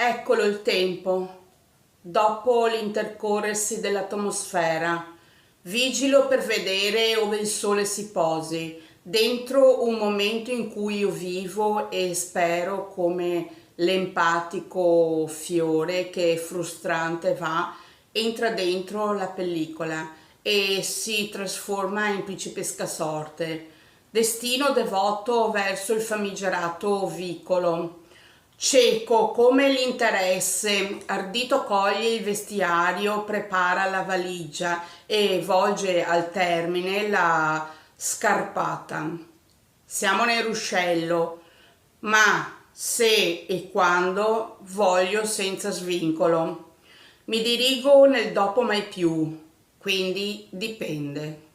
Eccolo il tempo, dopo l'intercorrersi dell'atmosfera. Vigilo per vedere ove il sole si posi, dentro un momento in cui io vivo e spero come l'empatico fiore che frustrante va, entra dentro la pellicola e si trasforma in principesca sorte, destino devoto verso il famigerato vicolo. Cieco come l'interesse, ardito coglie il vestiario, prepara la valigia e volge al termine la scarpata. Siamo nel ruscello, ma se e quando voglio senza svincolo. Mi dirigo nel dopo mai più, quindi dipende.